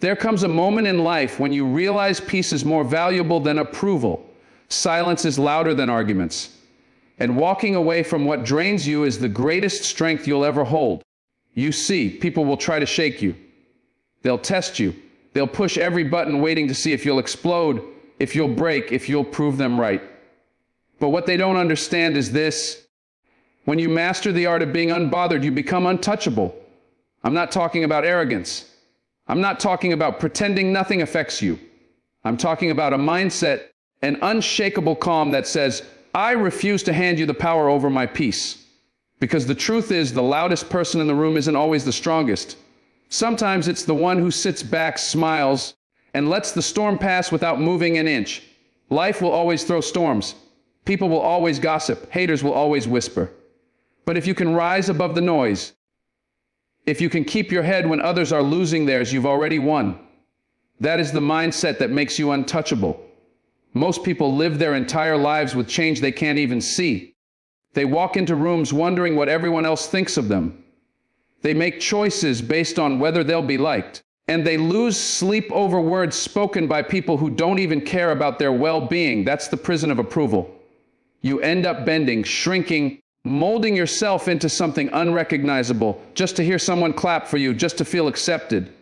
There comes a moment in life when you realize peace is more valuable than approval. Silence is louder than arguments. And walking away from what drains you is the greatest strength you'll ever hold. You see, people will try to shake you. They'll test you. They'll push every button waiting to see if you'll explode, if you'll break, if you'll prove them right. But what they don't understand is this. When you master the art of being unbothered, you become untouchable. I'm not talking about arrogance. I'm not talking about pretending nothing affects you. I'm talking about a mindset, an unshakable calm that says, I refuse to hand you the power over my peace. Because the truth is, the loudest person in the room isn't always the strongest. Sometimes it's the one who sits back, smiles, and lets the storm pass without moving an inch. Life will always throw storms. People will always gossip. Haters will always whisper. But if you can rise above the noise, if you can keep your head when others are losing theirs, you've already won. That is the mindset that makes you untouchable. Most people live their entire lives with change they can't even see. They walk into rooms wondering what everyone else thinks of them. They make choices based on whether they'll be liked. And they lose sleep over words spoken by people who don't even care about their well-being. That's the prison of approval. You end up bending, shrinking, molding yourself into something unrecognizable just to hear someone clap for you, just to feel accepted.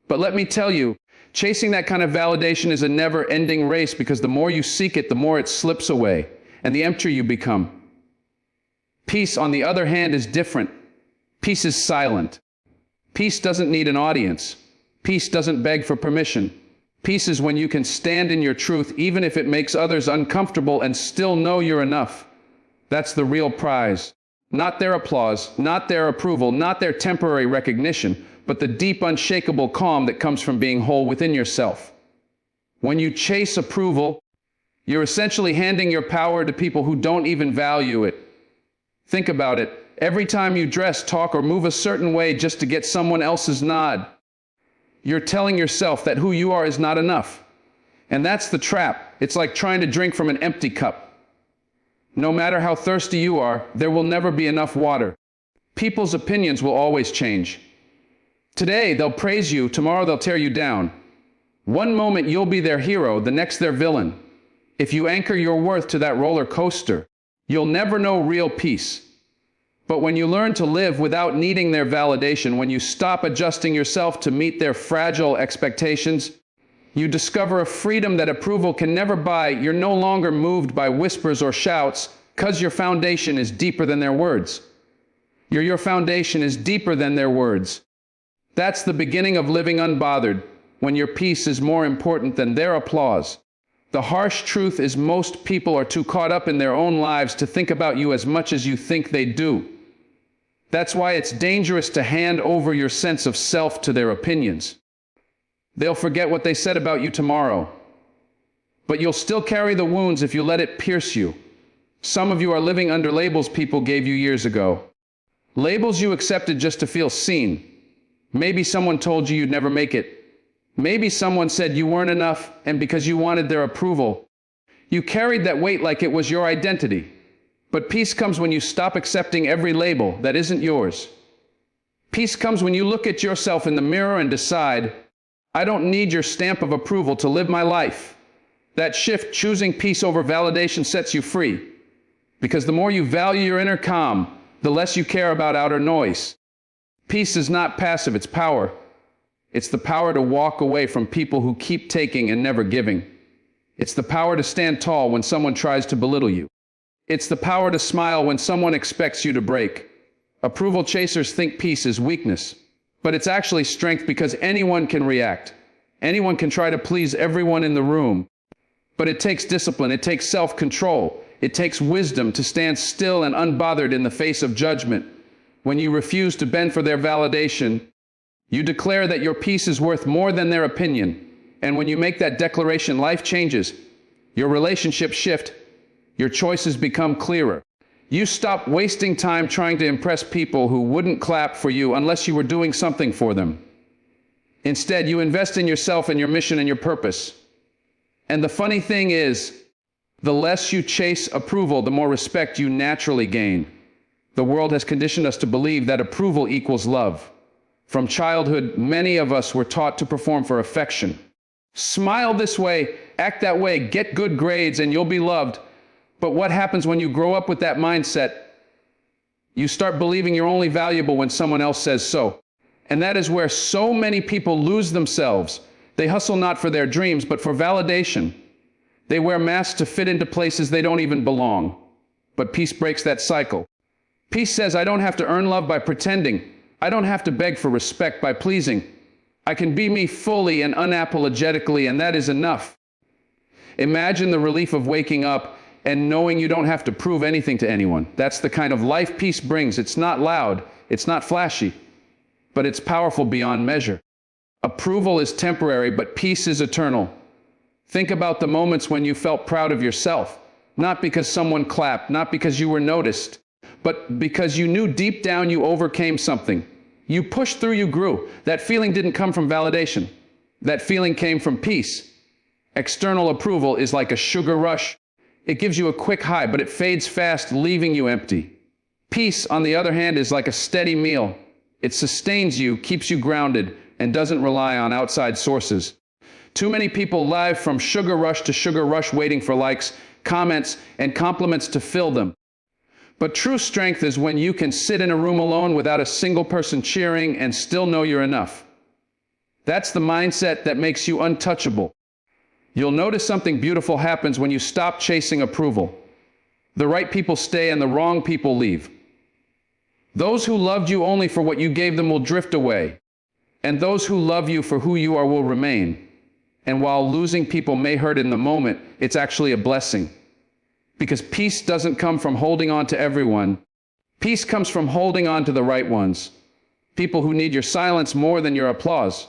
But let me tell you, chasing that kind of validation is a never-ending race, because the more you seek it, the more it slips away, and the emptier you become. Peace, on the other hand, is different. Peace is silent. Peace doesn't need an audience. Peace doesn't beg for permission. Peace is when you can stand in your truth, even if it makes others uncomfortable, and still know you're enough. That's the real prize. Not their applause, not their approval, not their temporary recognition, but the deep, unshakable calm that comes from being whole within yourself. When you chase approval, you're essentially handing your power to people who don't even value it. Think about it. Every time you dress, talk, or move a certain way just to get someone else's nod, you're telling yourself that who you are is not enough. And that's the trap. It's like trying to drink from an empty cup. No matter how thirsty you are, there will never be enough water. People's opinions will always change. Today, they'll praise you. Tomorrow, they'll tear you down. One moment, you'll be their hero. The next, their villain. If you anchor your worth to that roller coaster, you'll never know real peace. But when you learn to live without needing their validation, when you stop adjusting yourself to meet their fragile expectations, you discover a freedom that approval can never buy. You're no longer moved by whispers or shouts, because your foundation is deeper than their words. Your foundation is deeper than their words. That's the beginning of living unbothered, when your peace is more important than their applause. The harsh truth is, most people are too caught up in their own lives to think about you as much as you think they do. That's why it's dangerous to hand over your sense of self to their opinions. They'll forget what they said about you tomorrow. But you'll still carry the wounds if you let it pierce you. Some of you are living under labels people gave you years ago. Labels you accepted just to feel seen. Maybe someone told you you'd never make it. Maybe someone said you weren't enough, and because you wanted their approval, you carried that weight like it was your identity. But peace comes when you stop accepting every label that isn't yours. Peace comes when you look at yourself in the mirror and decide, I don't need your stamp of approval to live my life. That shift, choosing peace over validation, sets you free. Because the more you value your inner calm, the less you care about outer noise. Peace is not passive, it's power. It's the power to walk away from people who keep taking and never giving. It's the power to stand tall when someone tries to belittle you. It's the power to smile when someone expects you to break. Approval chasers think peace is weakness, but it's actually strength, because anyone can react. Anyone can try to please everyone in the room. But it takes discipline, it takes self-control, it takes wisdom to stand still and unbothered in the face of judgment. When you refuse to bend for their validation, you declare that your peace is worth more than their opinion. And when you make that declaration, life changes. Your relationships shift. Your choices become clearer. You stop wasting time trying to impress people who wouldn't clap for you unless you were doing something for them. Instead, you invest in yourself and your mission and your purpose. And the funny thing is, the less you chase approval, the more respect you naturally gain. The world has conditioned us to believe that approval equals love. From childhood, many of us were taught to perform for affection. Smile this way, act that way, get good grades, and you'll be loved. But what happens when you grow up with that mindset? You start believing you're only valuable when someone else says so. And that is where so many people lose themselves. They hustle not for their dreams, but for validation. They wear masks to fit into places they don't even belong. But peace breaks that cycle. Peace says, I don't have to earn love by pretending. I don't have to beg for respect by pleasing. I can be me fully and unapologetically, and that is enough. Imagine the relief of waking up and knowing you don't have to prove anything to anyone. That's the kind of life peace brings. It's not loud, it's not flashy, but it's powerful beyond measure. Approval is temporary, but peace is eternal. Think about the moments when you felt proud of yourself, not because someone clapped, not because you were noticed, but because you knew deep down you overcame something. You pushed through, you grew. That feeling didn't come from validation. That feeling came from peace. External approval is like a sugar rush. It gives you a quick high, but it fades fast, leaving you empty. Peace, on the other hand, is like a steady meal. It sustains you, keeps you grounded, and doesn't rely on outside sources. Too many people live from sugar rush to sugar rush, waiting for likes, comments, and compliments to fill them. But true strength is when you can sit in a room alone without a single person cheering and still know you're enough. That's the mindset that makes you untouchable. You'll notice something beautiful happens when you stop chasing approval. The right people stay and the wrong people leave. Those who loved you only for what you gave them will drift away, and those who love you for who you are will remain. And while losing people may hurt in the moment, it's actually a blessing. Because peace doesn't come from holding on to everyone. Peace comes from holding on to the right ones. People who need your silence more than your applause.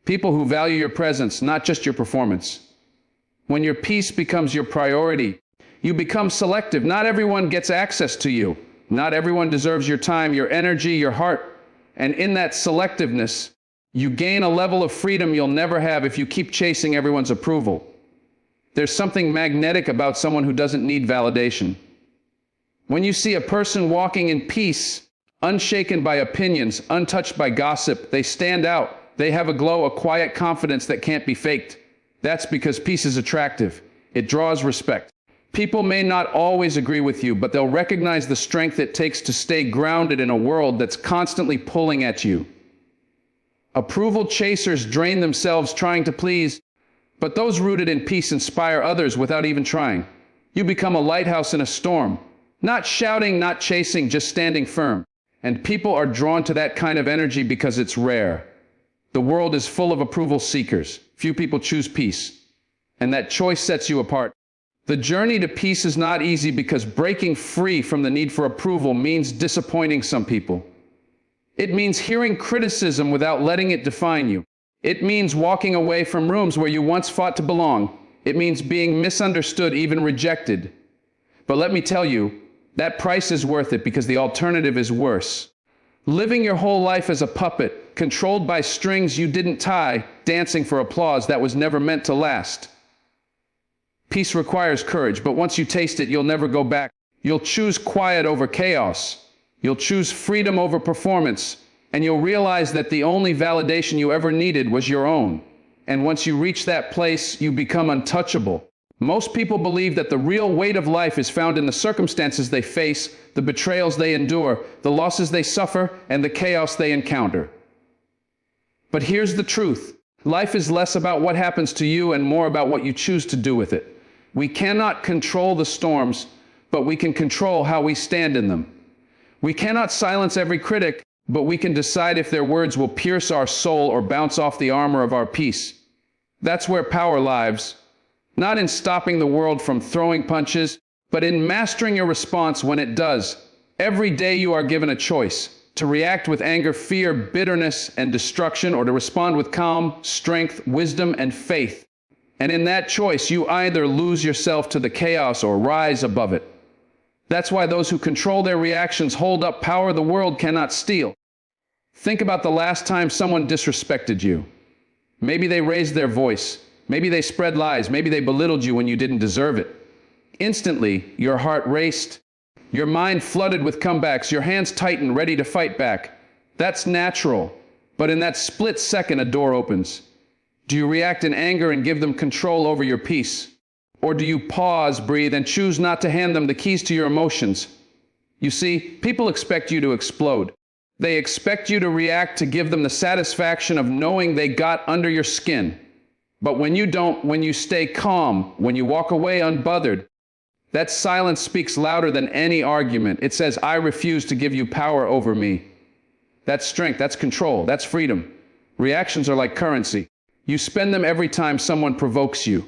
People who value your presence, not just your performance. When your peace becomes your priority, you become selective. Not everyone gets access to you. Not everyone deserves your time, your energy, your heart. And in that selectiveness, you gain a level of freedom you'll never have if you keep chasing everyone's approval. There's something magnetic about someone who doesn't need validation. When you see a person walking in peace, unshaken by opinions, untouched by gossip, they stand out. They have a glow, a quiet confidence that can't be faked. That's because peace is attractive. It draws respect. People may not always agree with you, but they'll recognize the strength it takes to stay grounded in a world that's constantly pulling at you. Approval chasers drain themselves trying to please, but those rooted in peace inspire others without even trying. You become a lighthouse in a storm. Not shouting, not chasing, just standing firm. And people are drawn to that kind of energy because it's rare. The world is full of approval seekers. Few people choose peace. And that choice sets you apart. The journey to peace is not easy because breaking free from the need for approval means disappointing some people. It means hearing criticism without letting it define you. It means walking away from rooms where you once fought to belong. It means being misunderstood, even rejected. But let me tell you, that price is worth it because the alternative is worse. Living your whole life as a puppet, controlled by strings you didn't tie, dancing for applause that was never meant to last. Peace requires courage, but once you taste it, you'll never go back. You'll choose quiet over chaos. You'll choose freedom over performance. And you'll realize that the only validation you ever needed was your own. And once you reach that place, you become untouchable. Most people believe that the real weight of life is found in the circumstances they face, the betrayals they endure, the losses they suffer, and the chaos they encounter. But here's the truth. Life is less about what happens to you and more about what you choose to do with it. We cannot control the storms, but we can control how we stand in them. We cannot silence every critic, but we can decide if their words will pierce our soul or bounce off the armor of our peace. That's where power lies. Not in stopping the world from throwing punches, but in mastering your response when it does. Every day you are given a choice to react with anger, fear, bitterness, and destruction, or to respond with calm, strength, wisdom, and faith. And in that choice, you either lose yourself to the chaos or rise above it. That's why those who control their reactions hold up power the world cannot steal. Think about the last time someone disrespected you. Maybe they raised their voice. Maybe they spread lies. Maybe they belittled you when you didn't deserve it. Instantly, your heart raced. Your mind flooded with comebacks. Your hands tightened, ready to fight back. That's natural. But in that split second, a door opens. Do you react in anger and give them control over your peace? Or do you pause, breathe, and choose not to hand them the keys to your emotions? You see, people expect you to explode. They expect you to react to give them the satisfaction of knowing they got under your skin. But when you don't, when you stay calm, when you walk away unbothered, that silence speaks louder than any argument. It says, I refuse to give you power over me. That's strength, that's control, that's freedom. Reactions are like currency. You spend them every time someone provokes you.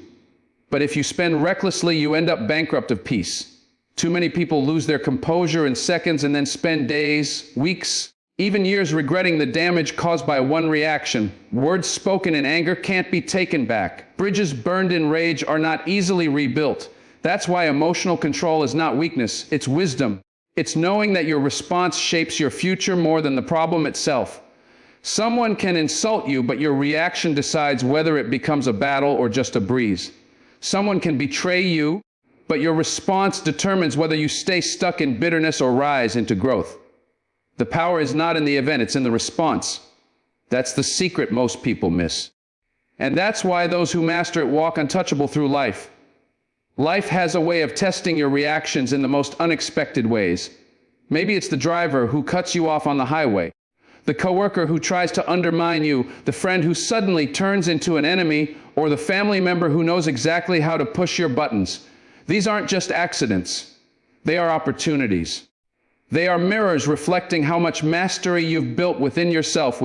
But if you spend recklessly, you end up bankrupt of peace. Too many people lose their composure in seconds and then spend days, weeks, even years regretting the damage caused by one reaction. Words spoken in anger can't be taken back. Bridges burned in rage are not easily rebuilt. That's why emotional control is not weakness, it's wisdom. It's knowing that your response shapes your future more than the problem itself. Someone can insult you, but your reaction decides whether it becomes a battle or just a breeze. Someone can betray you, but your response determines whether you stay stuck in bitterness or rise into growth. The power is not in the event, it's in the response. That's the secret most people miss. And that's why those who master it walk untouchable through life. Life has a way of testing your reactions in the most unexpected ways. Maybe it's the driver who cuts you off on the highway, the coworker who tries to undermine you, the friend who suddenly turns into an enemy, or the family member who knows exactly how to push your buttons. These aren't just accidents. They are opportunities. They are mirrors reflecting how much mastery you've built within yourself,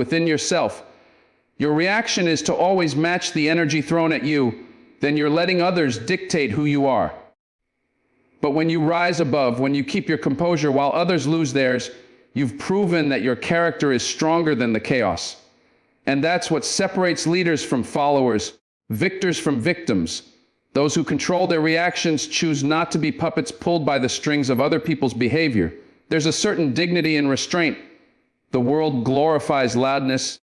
Your reaction is to always match the energy thrown at you, then you're letting others dictate who you are. But when you rise above, when you keep your composure while others lose theirs, you've proven that your character is stronger than the chaos. And that's what separates leaders from followers, victors from victims. Those who control their reactions choose not to be puppets pulled by the strings of other people's behavior. There's a certain dignity in restraint. The world glorifies loudness,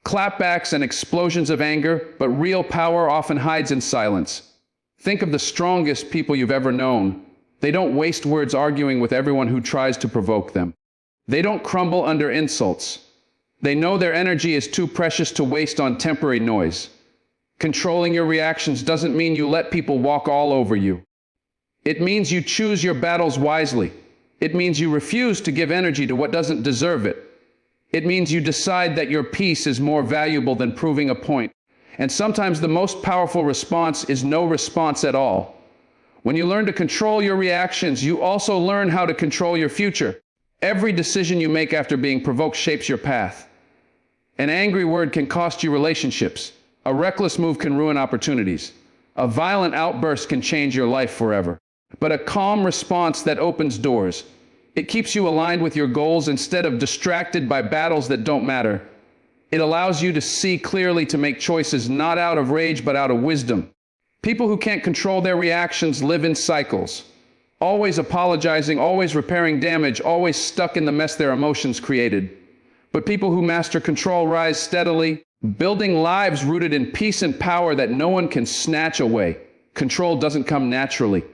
clapbacks and explosions of anger, but real power often hides in silence. Think of the strongest people you've ever known. They don't waste words arguing with everyone who tries to provoke them. They don't crumble under insults. They know their energy is too precious to waste on temporary noise. Controlling your reactions doesn't mean you let people walk all over you. It means you choose your battles wisely. It means you refuse to give energy to what doesn't deserve it. It means you decide that your peace is more valuable than proving a point. And sometimes the most powerful response is no response at all. When you learn to control your reactions, you also learn how to control your future. Every decision you make after being provoked shapes your path. An angry word can cost you relationships. A reckless move can ruin opportunities. A violent outburst can change your life forever. But a calm response that opens doors. It keeps you aligned with your goals instead of distracted by battles that don't matter. It allows you to see clearly, to make choices not out of rage but out of wisdom. People who can't control their reactions live in cycles. Always apologizing, always repairing damage, always stuck in the mess their emotions created. But people who master control rise steadily, building lives rooted in peace and power that no one can snatch away. Control doesn't come naturally.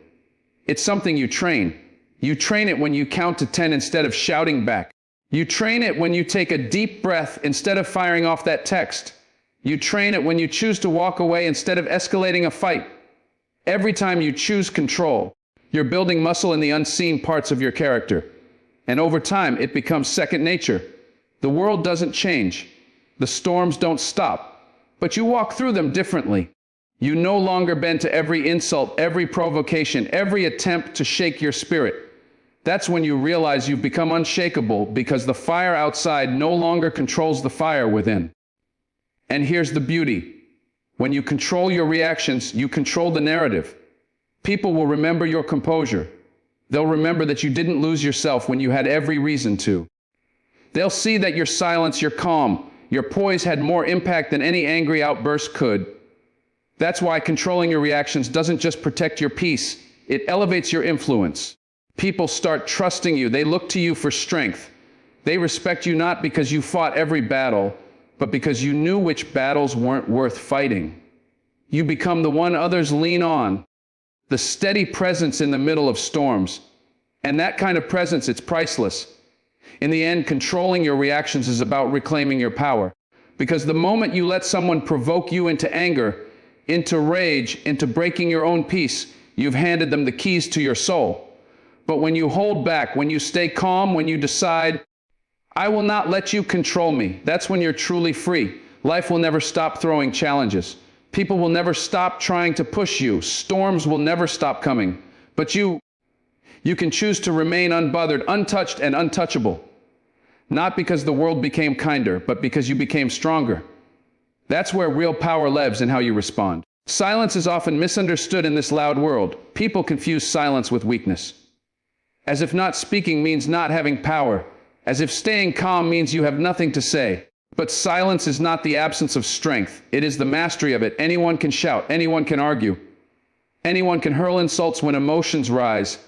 It's something you train. You train it when you count to 10 instead of shouting back. You train it when you take a deep breath instead of firing off that text. You train it when you choose to walk away instead of escalating a fight. Every time you choose control, you're building muscle in the unseen parts of your character. And over time, it becomes second nature. The world doesn't change. The storms don't stop. But you walk through them differently. You no longer bend to every insult, every provocation, every attempt to shake your spirit. That's when you realize you've become unshakable, because the fire outside no longer controls the fire within. And here's the beauty. When you control your reactions, you control the narrative. People will remember your composure. They'll remember that you didn't lose yourself when you had every reason to. They'll see that your silence, your calm, your poise had more impact than any angry outburst could. That's why controlling your reactions doesn't just protect your peace, it elevates your influence. People start trusting you. They look to you for strength. They respect you not because you fought every battle, but because you knew which battles weren't worth fighting. You become the one others lean on, the steady presence in the middle of storms. And that kind of presence, it's priceless. In the end, controlling your reactions is about reclaiming your power. Because the moment you let someone provoke you into anger, into rage, into breaking your own peace, you've handed them the keys to your soul. But when you hold back, when you stay calm, when you decide, I will not let you control me, that's when you're truly free. Life will never stop throwing challenges. People will never stop trying to push you. Storms will never stop coming. But you can choose to remain unbothered, untouched, and untouchable. Not because the world became kinder, but because you became stronger. That's where real power lives in how you respond. Silence is often misunderstood in this loud world. People confuse silence with weakness. As if not speaking means not having power. As if staying calm means you have nothing to say. But silence is not the absence of strength. It is the mastery of it. Anyone can shout. Anyone can argue. Anyone can hurl insults when emotions rise.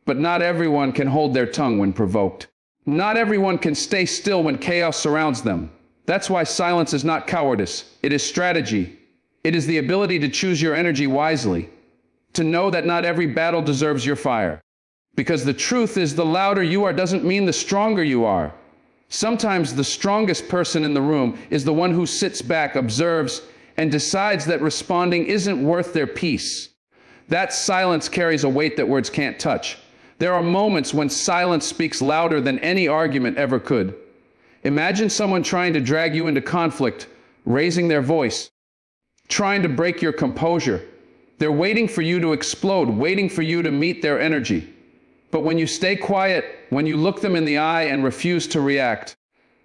But not everyone can hold their tongue when provoked. Not everyone can stay still when chaos surrounds them. That's why silence is not cowardice. It is strategy. It is the ability to choose your energy wisely. To know that not every battle deserves your fire. Because the truth is, the louder you are doesn't mean the stronger you are. Sometimes the strongest person in the room is the one who sits back, observes, and decides that responding isn't worth their peace. That silence carries a weight that words can't touch. There are moments when silence speaks louder than any argument ever could. Imagine someone trying to drag you into conflict, raising their voice, trying to break your composure. They're waiting for you to explode, waiting for you to meet their energy. But when you stay quiet, when you look them in the eye and refuse to react,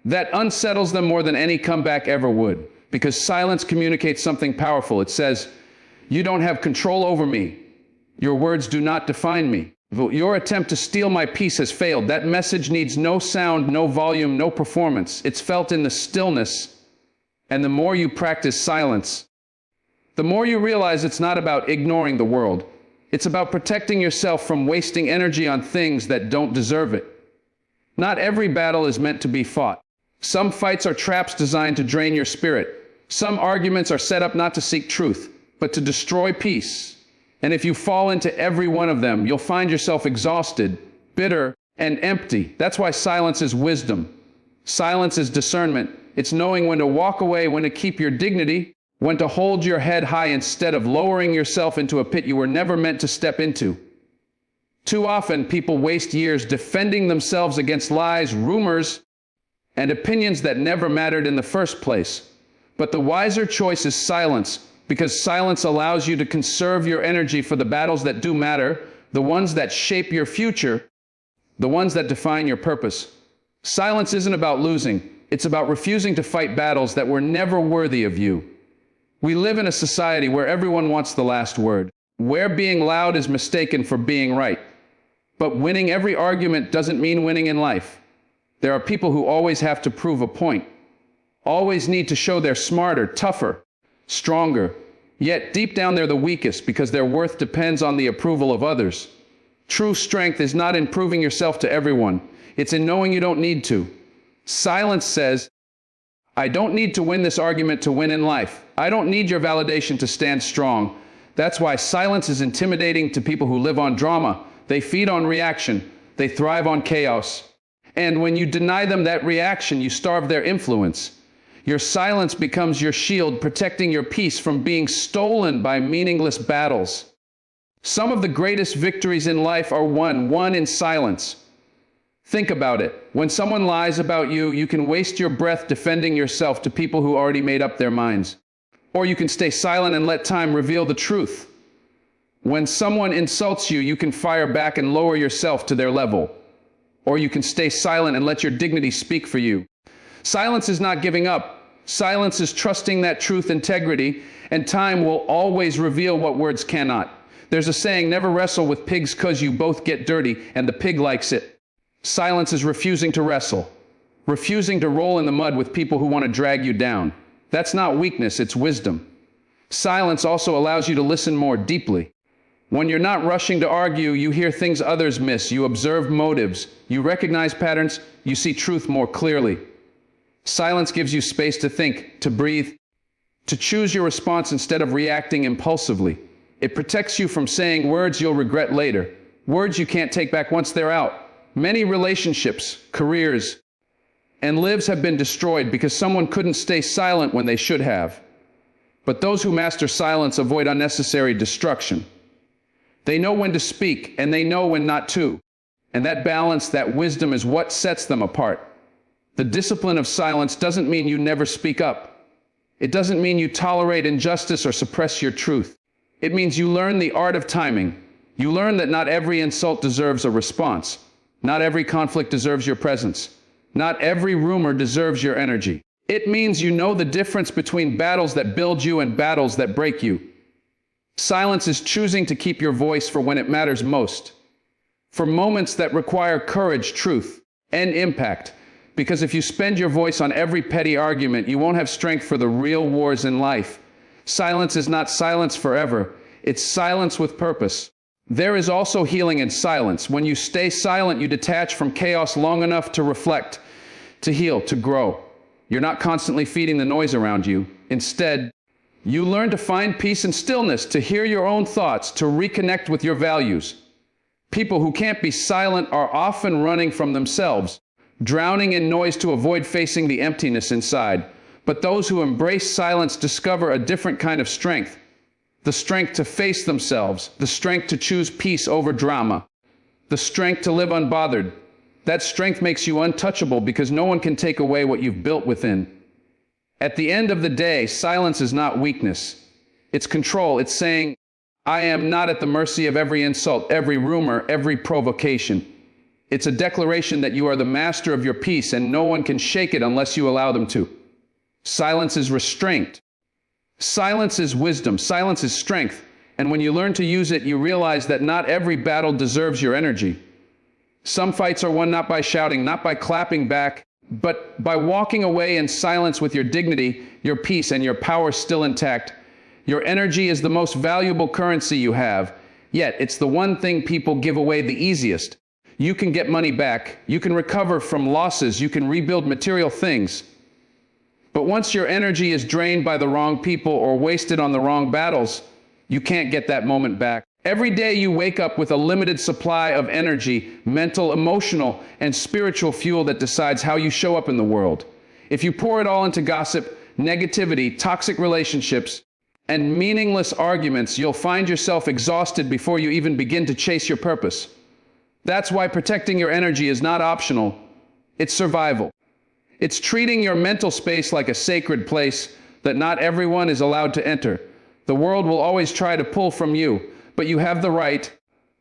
that unsettles them more than any comeback ever would. Because silence communicates something powerful. It says, you don't have control over me. Your words do not define me. Your attempt to steal my peace has failed. That message needs no sound, no volume, no performance. It's felt in the stillness. And the more you practice silence, the more you realize it's not about ignoring the world. It's about protecting yourself from wasting energy on things that don't deserve it. Not every battle is meant to be fought. Some fights are traps designed to drain your spirit. Some arguments are set up not to seek truth, but to destroy peace. And if you fall into every one of them, you'll find yourself exhausted, bitter, and empty. That's why silence is wisdom. Silence is discernment. It's knowing when to walk away, when to keep your dignity, when to hold your head high instead of lowering yourself into a pit you were never meant to step into. Too often, people waste years defending themselves against lies, rumors, and opinions that never mattered in the first place. But the wiser choice is silence, because silence allows you to conserve your energy for the battles that do matter, the ones that shape your future, the ones that define your purpose. Silence isn't about losing. It's about refusing to fight battles that were never worthy of you. We live in a society where everyone wants the last word, where being loud is mistaken for being right. But winning every argument doesn't mean winning in life. There are people who always have to prove a point, always need to show they're smarter, tougher, stronger. Yet deep down they're the weakest because their worth depends on the approval of others. True strength is not in proving yourself to everyone. It's in knowing you don't need to. Silence says, I don't need to win this argument to win in life. I don't need your validation to stand strong. That's why silence is intimidating to people who live on drama. They feed on reaction. They thrive on chaos. And when you deny them that reaction, you starve their influence. Your silence becomes your shield, protecting your peace from being stolen by meaningless battles. Some of the greatest victories in life are won in silence. Think about it. When someone lies about you, you can waste your breath defending yourself to people who already made up their minds. Or you can stay silent and let time reveal the truth. When someone insults you, you can fire back and lower yourself to their level. Or you can stay silent and let your dignity speak for you. Silence is not giving up. Silence is trusting that truth, integrity, and time will always reveal what words cannot. There's a saying, never wrestle with pigs 'cause you both get dirty, and the pig likes it. Silence is refusing to wrestle, refusing to roll in the mud with people who want to drag you down. That's not weakness, it's wisdom. Silence also allows you to listen more deeply. When you're not rushing to argue, you hear things others miss, you observe motives, you recognize patterns, you see truth more clearly. Silence gives you space to think, to breathe, to choose your response instead of reacting impulsively. It protects you from saying words you'll regret later, words you can't take back once they're out. Many relationships, careers, and lives have been destroyed because someone couldn't stay silent when they should have. But those who master silence avoid unnecessary destruction. They know when to speak, and they know when not to. And that balance, that wisdom is what sets them apart. The discipline of silence doesn't mean you never speak up. It doesn't mean you tolerate injustice or suppress your truth. It means you learn the art of timing. You learn that not every insult deserves a response. Not every conflict deserves your presence. Not every rumor deserves your energy. It means you know the difference between battles that build you and battles that break you. Silence is choosing to keep your voice for when it matters most. For moments that require courage, truth, and impact. Because if you spend your voice on every petty argument, you won't have strength for the real wars in life. Silence is not silence forever. It's silence with purpose. There is also healing in silence. When you stay silent, you detach from chaos long enough to reflect, to heal, to grow. You're not constantly feeding the noise around you. Instead, you learn to find peace and stillness, to hear your own thoughts, to reconnect with your values. People who can't be silent are often running from themselves, drowning in noise to avoid facing the emptiness inside. But those who embrace silence discover a different kind of strength. The strength to face themselves, the strength to choose peace over drama, the strength to live unbothered. That strength makes you untouchable because no one can take away what you've built within. At the end of the day, silence is not weakness. It's control. It's saying, I am not at the mercy of every insult, every rumor, every provocation. It's a declaration that you are the master of your peace and no one can shake it unless you allow them to. Silence is restraint. Silence is wisdom. Silence is strength. And when you learn to use it, you realize that not every battle deserves your energy. Some fights are won not by shouting, not by clapping back, but by walking away in silence with your dignity, your peace, and your power still intact. Your energy is the most valuable currency you have, yet it's the one thing people give away the easiest. You can get money back, you can recover from losses, you can rebuild material things. But once your energy is drained by the wrong people or wasted on the wrong battles, you can't get that moment back. Every day you wake up with a limited supply of energy, mental, emotional, and spiritual fuel that decides how you show up in the world. If you pour it all into gossip, negativity, toxic relationships, and meaningless arguments, you'll find yourself exhausted before you even begin to chase your purpose. That's why protecting your energy is not optional, it's survival. It's treating your mental space like a sacred place that not everyone is allowed to enter. The world will always try to pull from you, but you have the right,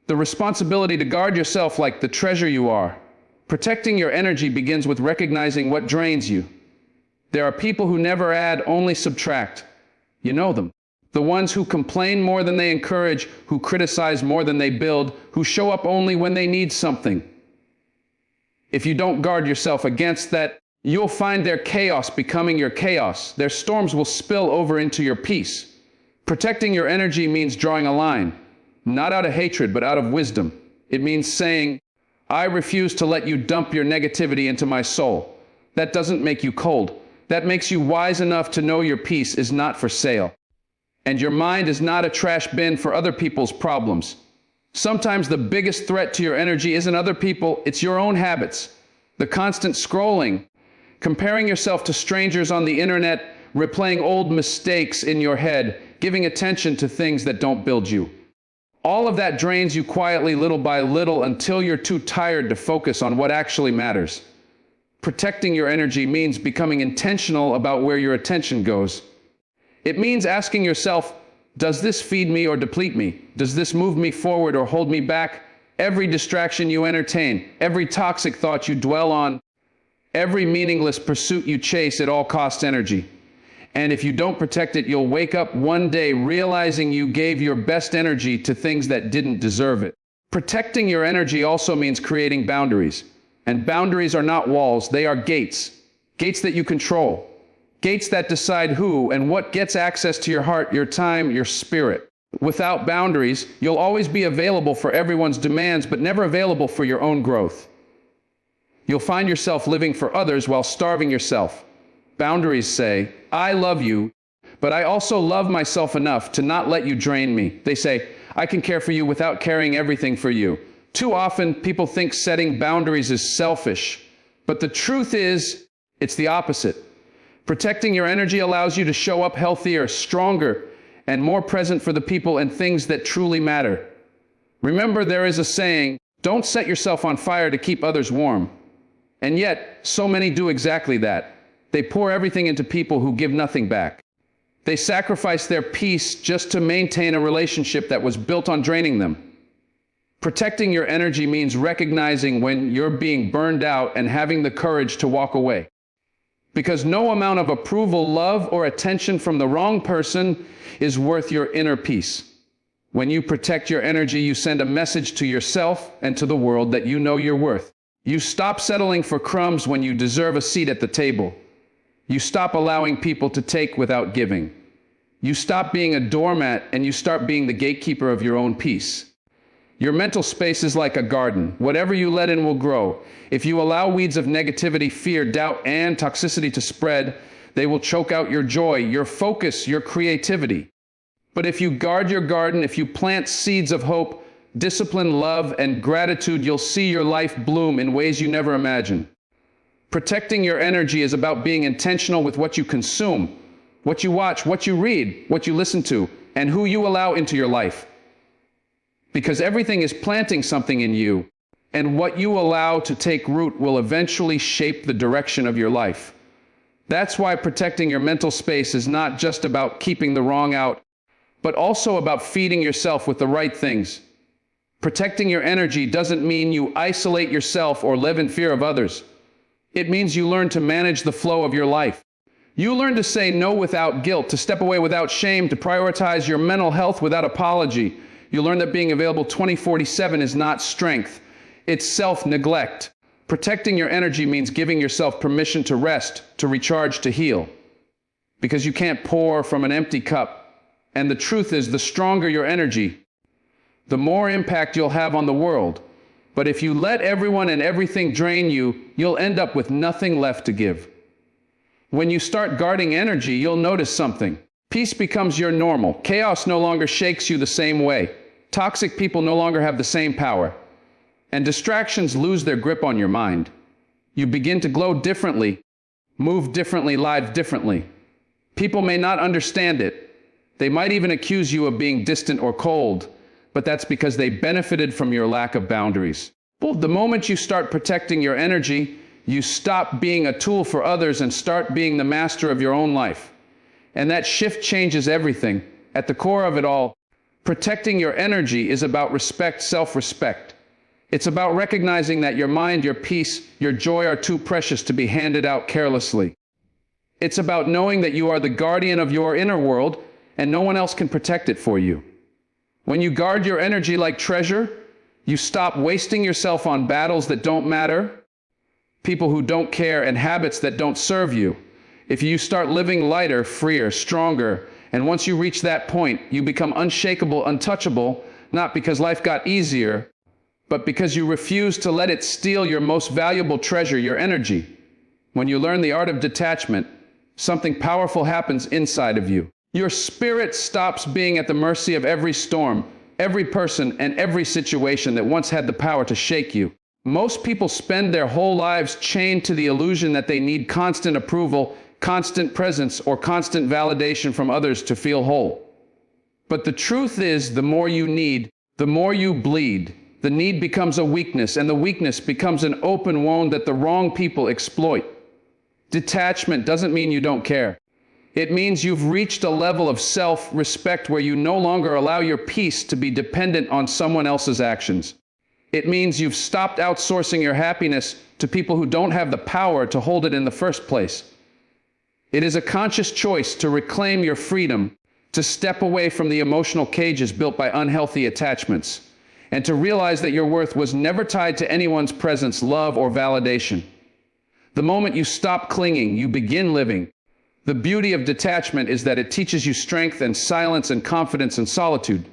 the responsibility to guard yourself like the treasure you are. Protecting your energy begins with recognizing what drains you. There are people who never add, only subtract. You know them. The ones who complain more than they encourage, who criticize more than they build, who show up only when they need something. If you don't guard yourself against that, you'll find their chaos becoming your chaos. Their storms will spill over into your peace. Protecting your energy means drawing a line, not out of hatred, but out of wisdom. It means saying, I refuse to let you dump your negativity into my soul. That doesn't make you cold. That makes you wise enough to know your peace is not for sale. And your mind is not a trash bin for other people's problems. Sometimes the biggest threat to your energy isn't other people, it's your own habits. The constant scrolling, comparing yourself to strangers on the internet, replaying old mistakes in your head, giving attention to things that don't build you. All of that drains you quietly, little by little, until you're too tired to focus on what actually matters. Protecting your energy means becoming intentional about where your attention goes. It means asking yourself, does this feed me or deplete me? Does this move me forward or hold me back? Every distraction you entertain, every toxic thought you dwell on, every meaningless pursuit you chase, it all costs energy. And if you don't protect it, you'll wake up one day realizing you gave your best energy to things that didn't deserve it. Protecting your energy also means creating boundaries. And boundaries are not walls, they are gates. Gates that you control. Gates that decide who and what gets access to your heart, your time, your spirit. Without boundaries, you'll always be available for everyone's demands, but never available for your own growth. You'll find yourself living for others while starving yourself. Boundaries say, I love you, but I also love myself enough to not let you drain me. They say, I can care for you without caring everything for you. Too often, people think setting boundaries is selfish, but the truth is, it's the opposite. Protecting your energy allows you to show up healthier, stronger, and more present for the people and things that truly matter. Remember, there is a saying, don't set yourself on fire to keep others warm. And yet, so many do exactly that. They pour everything into people who give nothing back. They sacrifice their peace just to maintain a relationship that was built on draining them. Protecting your energy means recognizing when you're being burned out and having the courage to walk away. Because no amount of approval, love, or attention from the wrong person is worth your inner peace. When you protect your energy, you send a message to yourself and to the world that you know you're worth. You stop settling for crumbs when you deserve a seat at the table. You stop allowing people to take without giving. You stop being a doormat and you start being the gatekeeper of your own peace. Your mental space is like a garden. Whatever you let in will grow. If you allow weeds of negativity, fear, doubt, and toxicity to spread, they will choke out your joy, your focus, your creativity. But if you guard your garden, if you plant seeds of hope, discipline, love, and gratitude, you'll see your life bloom in ways you never imagined. Protecting your energy is about being intentional with what you consume, what you watch, what you read, what you listen to, and who you allow into your life. Because everything is planting something in you, and what you allow to take root will eventually shape the direction of your life. That's why protecting your mental space is not just about keeping the wrong out, but also about feeding yourself with the right things. Protecting your energy doesn't mean you isolate yourself or live in fear of others. It means you learn to manage the flow of your life. You learn to say no without guilt, to step away without shame, to prioritize your mental health without apology. You learn that being available 24/7 is not strength, it's self-neglect. Protecting your energy means giving yourself permission to rest, to recharge, to heal. Because you can't pour from an empty cup. And the truth is, the stronger your energy, the more impact you'll have on the world. But if you let everyone and everything drain you, you'll end up with nothing left to give. When you start guarding energy, you'll notice something. Peace becomes your normal. Chaos no longer shakes you the same way. Toxic people no longer have the same power. And distractions lose their grip on your mind. You begin to glow differently, move differently, live differently. People may not understand it. They might even accuse you of being distant or cold, but that's because they benefited from your lack of boundaries. Well, the moment you start protecting your energy, you stop being a tool for others and start being the master of your own life. And that shift changes everything. At the core of it all, protecting your energy is about respect, self-respect. It's about recognizing that your mind, your peace, your joy are too precious to be handed out carelessly. It's about knowing that you are the guardian of your inner world and no one else can protect it for you. When you guard your energy like treasure, you stop wasting yourself on battles that don't matter, people who don't care, and habits that don't serve you. If you start living lighter, freer, stronger, and once you reach that point, you become unshakable, untouchable, not because life got easier, but because you refuse to let it steal your most valuable treasure, your energy. When you learn the art of detachment, something powerful happens inside of you. Your spirit stops being at the mercy of every storm, every person, and every situation that once had the power to shake you. Most people spend their whole lives chained to the illusion that they need constant approval, constant presence, or constant validation from others to feel whole. But the truth is, the more you need, the more you bleed. The need becomes a weakness, and the weakness becomes an open wound that the wrong people exploit. Detachment doesn't mean you don't care. It means you've reached a level of self-respect where you no longer allow your peace to be dependent on someone else's actions. It means you've stopped outsourcing your happiness to people who don't have the power to hold it in the first place. It is a conscious choice to reclaim your freedom, to step away from the emotional cages built by unhealthy attachments, and to realize that your worth was never tied to anyone's presence, love, or validation. The moment you stop clinging, you begin living. The beauty of detachment is that it teaches you strength and silence and confidence and solitude.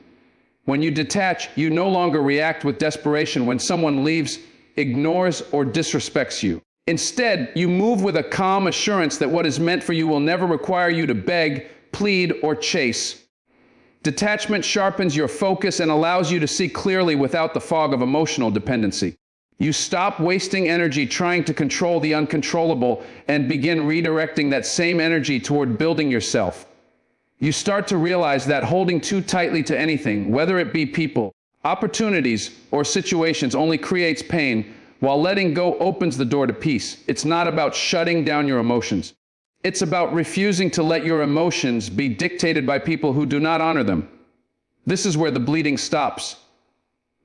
When you detach, you no longer react with desperation when someone leaves, ignores, or disrespects you. Instead, you move with a calm assurance that what is meant for you will never require you to beg, plead, or chase. Detachment sharpens your focus and allows you to see clearly without the fog of emotional dependency. You stop wasting energy trying to control the uncontrollable and begin redirecting that same energy toward building yourself. You start to realize that holding too tightly to anything, whether it be people, opportunities, or situations, only creates pain, while letting go opens the door to peace. It's not about shutting down your emotions. It's about refusing to let your emotions be dictated by people who do not honor them. This is where the bleeding stops.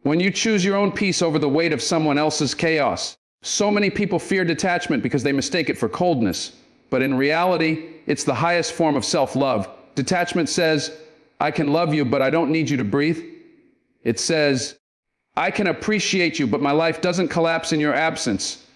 When you choose your own peace over the weight of someone else's chaos. So many people fear detachment because they mistake it for coldness. But in reality, it's the highest form of self-love. Detachment says, I can love you, but I don't need you to breathe. It says, I can appreciate you, but my life doesn't collapse in your absence.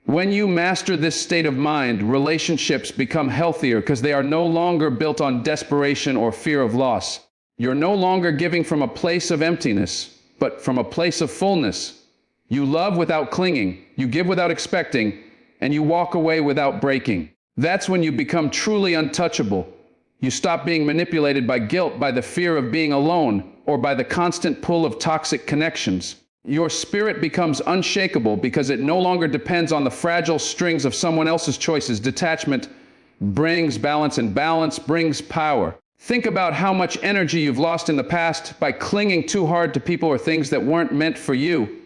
When you master this state of mind, relationships become healthier because they are no longer built on desperation or fear of loss. You're no longer giving from a place of emptiness, but from a place of fullness. You love without clinging, you give without expecting, and you walk away without breaking. That's when you become truly untouchable. You stop being manipulated by guilt, by the fear of being alone, or by the constant pull of toxic connections. Your spirit becomes unshakable because it no longer depends on the fragile strings of someone else's choices. Detachment brings balance, and balance brings power. Think about how much energy you've lost in the past by clinging too hard to people or things that weren't meant for you.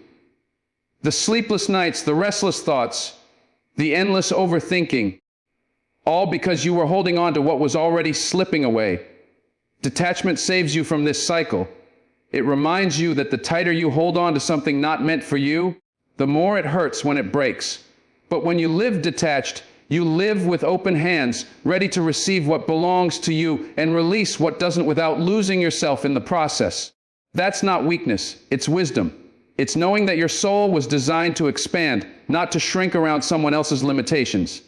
The sleepless nights, the restless thoughts, the endless overthinking, all because you were holding on to what was already slipping away. Detachment saves you from this cycle. It reminds you that the tighter you hold on to something not meant for you, the more it hurts when it breaks. But when you live detached, you live with open hands, ready to receive what belongs to you and release what doesn't without losing yourself in the process. That's not weakness, it's wisdom. It's knowing that your soul was designed to expand, not to shrink around someone else's limitations.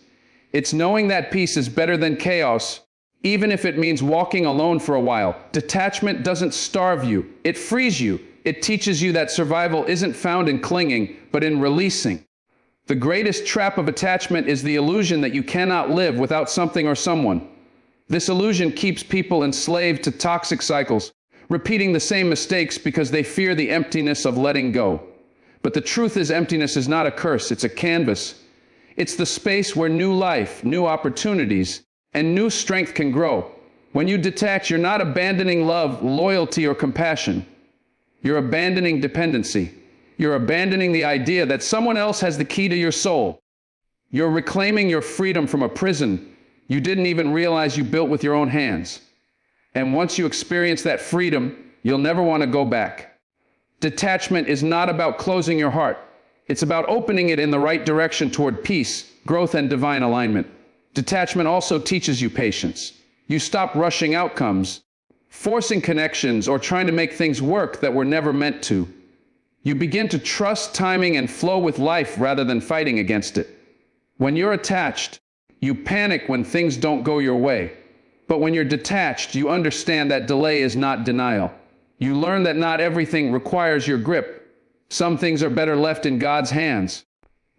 It's knowing that peace is better than chaos, even if it means walking alone for a while. Detachment doesn't starve you, it frees you. It teaches you that survival isn't found in clinging, but in releasing. The greatest trap of attachment is the illusion that you cannot live without something or someone. This illusion keeps people enslaved to toxic cycles, repeating the same mistakes because they fear the emptiness of letting go. But the truth is, emptiness is not a curse, it's a canvas. It's the space where new life, new opportunities, and new strength can grow. When you detach, you're not abandoning love, loyalty, or compassion. You're abandoning dependency. You're abandoning the idea that someone else has the key to your soul. You're reclaiming your freedom from a prison you didn't even realize you built with your own hands. And once you experience that freedom, you'll never want to go back. Detachment is not about closing your heart. It's about opening it in the right direction toward peace, growth, and divine alignment. Detachment also teaches you patience. You stop rushing outcomes, forcing connections, or trying to make things work that were never meant to. You begin to trust timing and flow with life rather than fighting against it. When you're attached, you panic when things don't go your way. But when you're detached, you understand that delay is not denial. You learn that not everything requires your grip. Some things are better left in God's hands.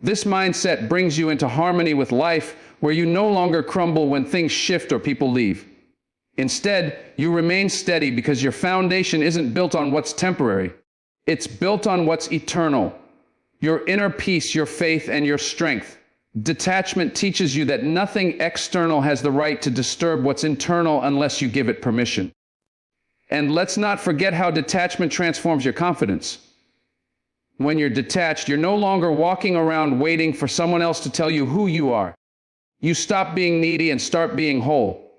This mindset brings you into harmony with life, where you no longer crumble when things shift or people leave. Instead, you remain steady because your foundation isn't built on what's temporary. It's built on what's eternal. Your inner peace, your faith, and your strength. Detachment teaches you that nothing external has the right to disturb what's internal unless you give it permission. And let's not forget how detachment transforms your confidence. When you're detached, you're no longer walking around waiting for someone else to tell you who you are. You stop being needy and start being whole.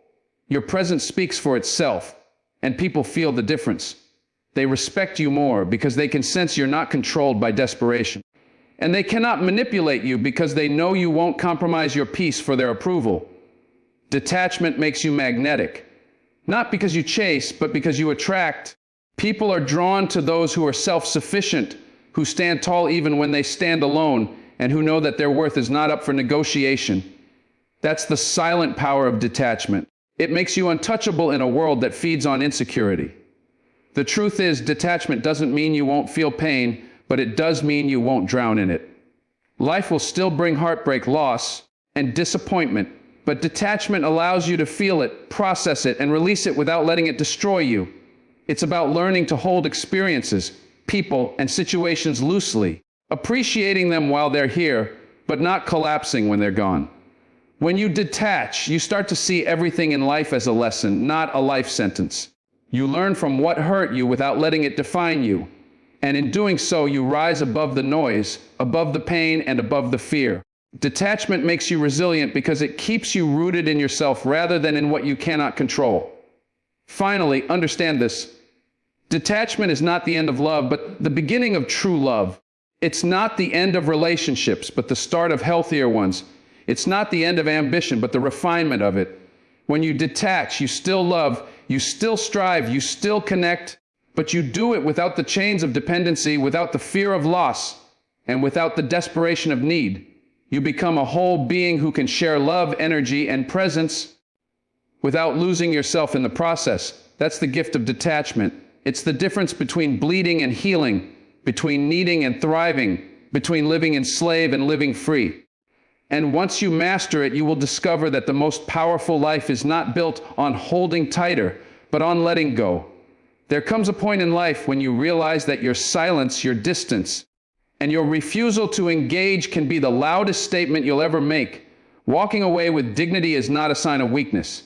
Your presence speaks for itself, and people feel the difference. They respect you more because they can sense you're not controlled by desperation. And they cannot manipulate you because they know you won't compromise your peace for their approval. Detachment makes you magnetic. Not because you chase, but because you attract. People are drawn to those who are self-sufficient, who stand tall even when they stand alone, and who know that their worth is not up for negotiation. That's the silent power of detachment. It makes you untouchable in a world that feeds on insecurity. The truth is, detachment doesn't mean you won't feel pain, but it does mean you won't drown in it. Life will still bring heartbreak, loss, and disappointment, but detachment allows you to feel it, process it, and release it without letting it destroy you. It's about learning to hold experiences, people, and situations loosely, appreciating them while they're here, but not collapsing when they're gone. When you detach, you start to see everything in life as a lesson, not a life sentence. You learn from what hurt you without letting it define you. And in doing so, you rise above the noise, above the pain, and above the fear. Detachment makes you resilient because it keeps you rooted in yourself rather than in what you cannot control. Finally, understand this. Detachment is not the end of love, but the beginning of true love. It's not the end of relationships, but the start of healthier ones. It's not the end of ambition, but the refinement of it. When you detach, you still love, you still strive, you still connect, but you do it without the chains of dependency, without the fear of loss, and without the desperation of need. You become a whole being who can share love, energy, and presence without losing yourself in the process. That's the gift of detachment. It's the difference between bleeding and healing, between needing and thriving, between living enslaved and living free. And once you master it, you will discover that the most powerful life is not built on holding tighter, but on letting go. There comes a point in life when you realize that your silence, your distance, and your refusal to engage can be the loudest statement you'll ever make. Walking away with dignity is not a sign of weakness.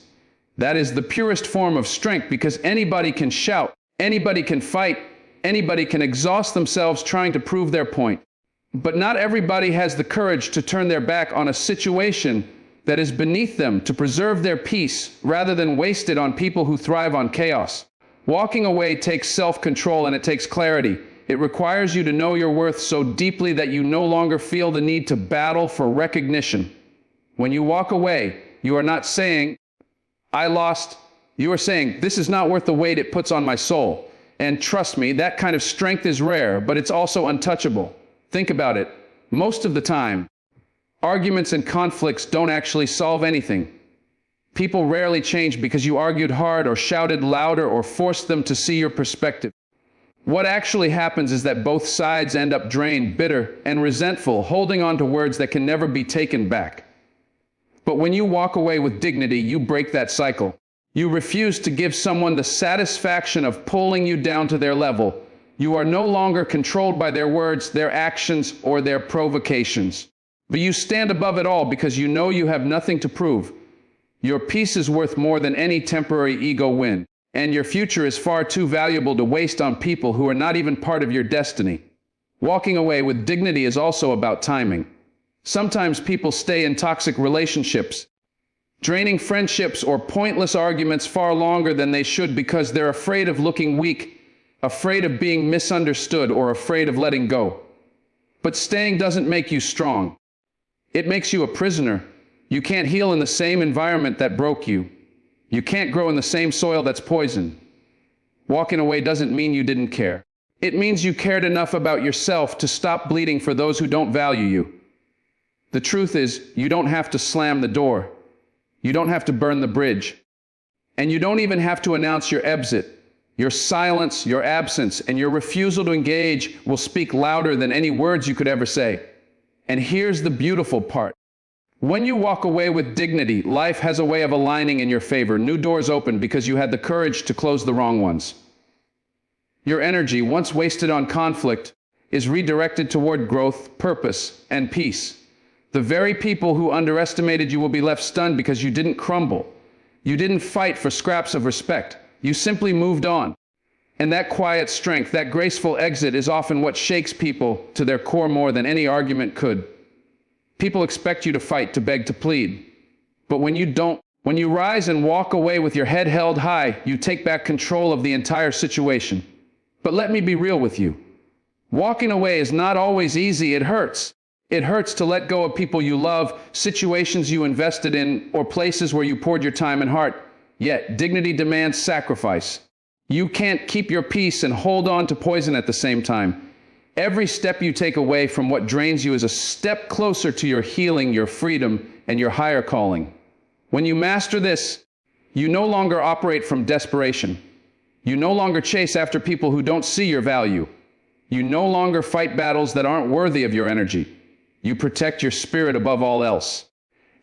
That is the purest form of strength, because anybody can shout, anybody can fight, anybody can exhaust themselves trying to prove their point. But not everybody has the courage to turn their back on a situation that is beneath them to preserve their peace rather than waste it on people who thrive on chaos. Walking away takes self-control and it takes clarity. It requires you to know your worth so deeply that you no longer feel the need to battle for recognition. When you walk away, you are not saying, "I lost." You are saying, "This is not worth the weight it puts on my soul." And trust me, that kind of strength is rare, but it's also untouchable. Think about it. Most of the time, arguments and conflicts don't actually solve anything. People rarely change because you argued hard or shouted louder or forced them to see your perspective. What actually happens is that both sides end up drained, bitter, and resentful, holding on to words that can never be taken back. But when you walk away with dignity, you break that cycle. You refuse to give someone the satisfaction of pulling you down to their level. You are no longer controlled by their words, their actions, or their provocations. But you stand above it all because you know you have nothing to prove. Your peace is worth more than any temporary ego win, and your future is far too valuable to waste on people who are not even part of your destiny. Walking away with dignity is also about timing. Sometimes people stay in toxic relationships, draining friendships or pointless arguments far longer than they should because they're afraid of looking weak, afraid of being misunderstood, or afraid of letting go. But staying doesn't make you strong. It makes you a prisoner. You can't heal in the same environment that broke you. You can't grow in the same soil that's poisoned. Walking away doesn't mean you didn't care. It means you cared enough about yourself to stop bleeding for those who don't value you. The truth is, you don't have to slam the door. You don't have to burn the bridge. And you don't even have to announce your exit. Your silence, your absence, and your refusal to engage will speak louder than any words you could ever say. And here's the beautiful part. When you walk away with dignity, life has a way of aligning in your favor. New doors open because you had the courage to close the wrong ones. Your energy, once wasted on conflict, is redirected toward growth, purpose, and peace. The very people who underestimated you will be left stunned because you didn't crumble. You didn't fight for scraps of respect. You simply moved on. And that quiet strength, that graceful exit is often what shakes people to their core more than any argument could. People expect you to fight, to beg, to plead. But when you don't, when you rise and walk away with your head held high, you take back control of the entire situation. But let me be real with you. Walking away is not always easy. It hurts. It hurts to let go of people you love, situations you invested in, or places where you poured your time and heart. Yet, dignity demands sacrifice. You can't keep your peace and hold on to poison at the same time. Every step you take away from what drains you is a step closer to your healing, your freedom, and your higher calling. When you master this, you no longer operate from desperation. You no longer chase after people who don't see your value. You no longer fight battles that aren't worthy of your energy. You protect your spirit above all else.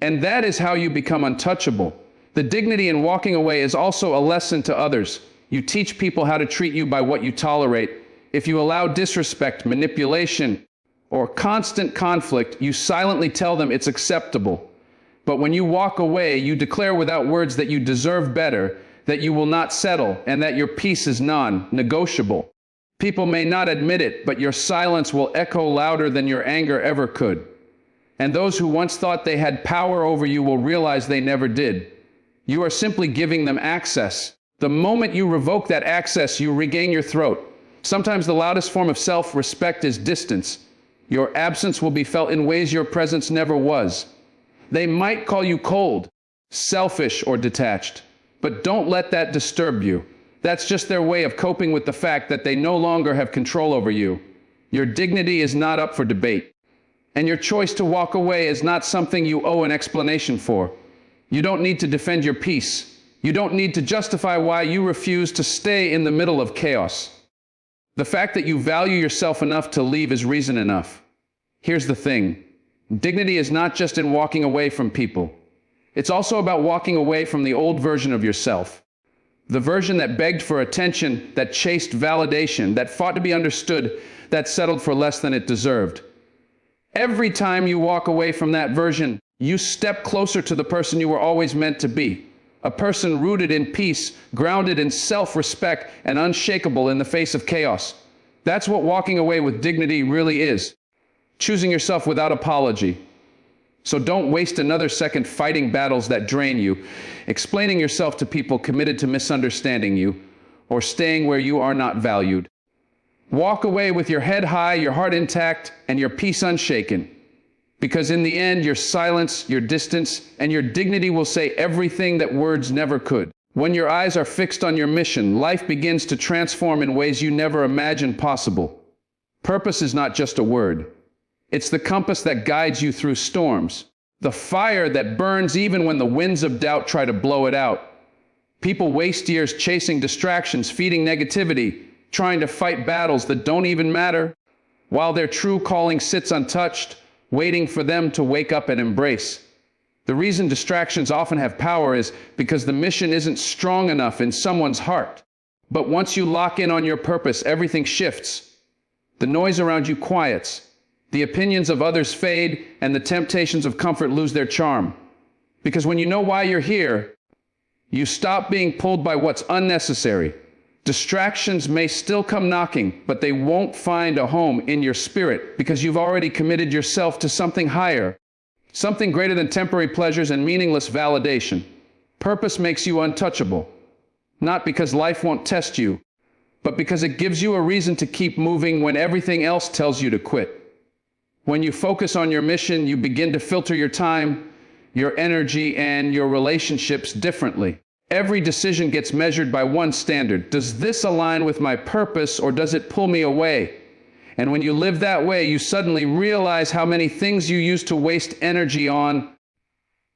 And that is how you become untouchable. The dignity in walking away is also a lesson to others. You teach people how to treat you by what you tolerate. If you allow disrespect, manipulation, or constant conflict, you silently tell them it's acceptable. But when you walk away, you declare without words that you deserve better, that you will not settle, and that your peace is non-negotiable. People may not admit it, but your silence will echo louder than your anger ever could. And those who once thought they had power over you will realize they never did. You are simply giving them access. The moment you revoke that access, you regain your throat. Sometimes the loudest form of self-respect is distance. Your absence will be felt in ways your presence never was. They might call you cold, selfish, or detached, but don't let that disturb you. That's just their way of coping with the fact that they no longer have control over you. Your dignity is not up for debate, and your choice to walk away is not something you owe an explanation for. You don't need to defend your peace. You don't need to justify why you refuse to stay in the middle of chaos. The fact that you value yourself enough to leave is reason enough. Here's the thing. Dignity is not just in walking away from people. It's also about walking away from the old version of yourself. The version that begged for attention, that chased validation, that fought to be understood, that settled for less than it deserved. Every time you walk away from that version, you step closer to the person you were always meant to be. A person rooted in peace, grounded in self-respect, and unshakable in the face of chaos. That's what walking away with dignity really is. Choosing yourself without apology. So don't waste another second fighting battles that drain you, explaining yourself to people committed to misunderstanding you, or staying where you are not valued. Walk away with your head high, your heart intact, and your peace unshaken. Because in the end, your silence, your distance, and your dignity will say everything that words never could. When your eyes are fixed on your mission, life begins to transform in ways you never imagined possible. Purpose is not just a word. It's the compass that guides you through storms, the fire that burns even when the winds of doubt try to blow it out. People waste years chasing distractions, feeding negativity, trying to fight battles that don't even matter, while their true calling sits untouched, waiting for them to wake up and embrace. The reason distractions often have power is because the mission isn't strong enough in someone's heart. But once you lock in on your purpose, everything shifts. The noise around you quiets. The opinions of others fade, and the temptations of comfort lose their charm. Because when you know why you're here, you stop being pulled by what's unnecessary. Distractions may still come knocking, but they won't find a home in your spirit because you've already committed yourself to something higher, something greater than temporary pleasures and meaningless validation. Purpose makes you untouchable, not because life won't test you, but because it gives you a reason to keep moving when everything else tells you to quit. When you focus on your mission, you begin to filter your time, your energy, and your relationships differently. Every decision gets measured by one standard. Does this align with my purpose, or does it pull me away? And when you live that way, you suddenly realize how many things you used to waste energy on,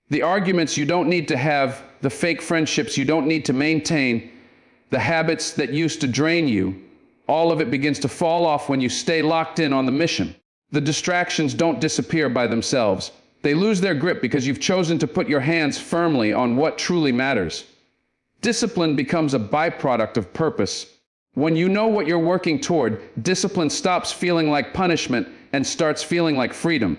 the arguments you don't need to have, the fake friendships you don't need to maintain, the habits that used to drain you. All of it begins to fall off when you stay locked in on the mission. The distractions don't disappear by themselves. They lose their grip because you've chosen to put your hands firmly on what truly matters. Discipline becomes a byproduct of purpose. When you know what you're working toward, discipline stops feeling like punishment and starts feeling like freedom.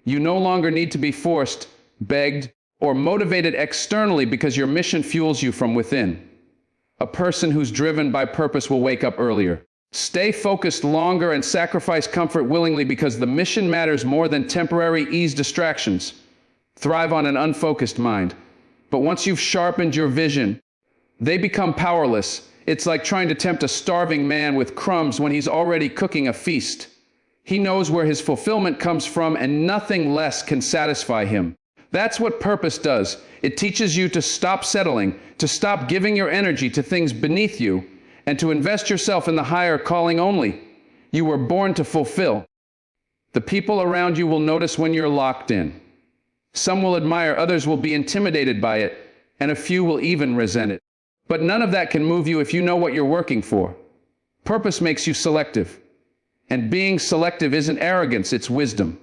You no longer need to be forced, begged, or motivated externally because your mission fuels you from within. A person who's driven by purpose will wake up earlier, stay focused longer, and sacrifice comfort willingly because the mission matters more than temporary ease distractions. Thrive on an unfocused mind. But once you've sharpened your vision, they become powerless. It's like trying to tempt a starving man with crumbs when he's already cooking a feast. He knows where his fulfillment comes from, and nothing less can satisfy him. That's what purpose does. It teaches you to stop settling, to stop giving your energy to things beneath you, and to invest yourself in the higher calling only you were born to fulfill. The people around you will notice when you're locked in. Some will admire, others will be intimidated by it, and a few will even resent it. But none of that can move you if you know what you're working for. Purpose makes you selective. And being selective isn't arrogance, it's wisdom.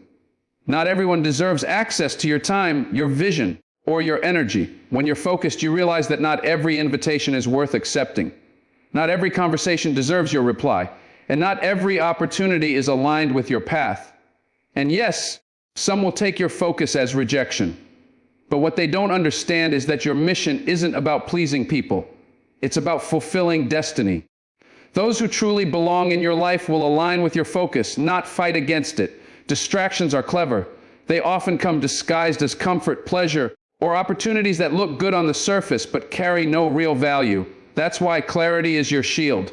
Not everyone deserves access to your time, your vision, or your energy. When you're focused, you realize that not every invitation is worth accepting. Not every conversation deserves your reply, and not every opportunity is aligned with your path. And yes, some will take your focus as rejection. But what they don't understand is that your mission isn't about pleasing people. It's about fulfilling destiny. Those who truly belong in your life will align with your focus, not fight against it. Distractions are clever. They often come disguised as comfort, pleasure, or opportunities that look good on the surface but carry no real value. That's why clarity is your shield.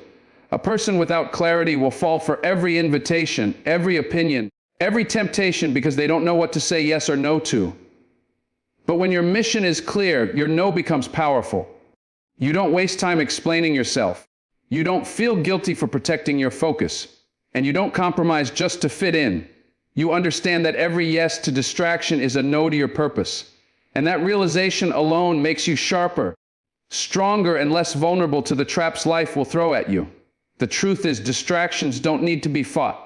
A person without clarity will fall for every invitation, every opinion, every temptation because they don't know what to say yes or no to. But when your mission is clear, your no becomes powerful. You don't waste time explaining yourself. You don't feel guilty for protecting your focus. And you don't compromise just to fit in. You understand that every yes to distraction is a no to your purpose. And that realization alone makes you sharper, stronger, and less vulnerable to the traps life will throw at you. The truth is, distractions don't need to be fought.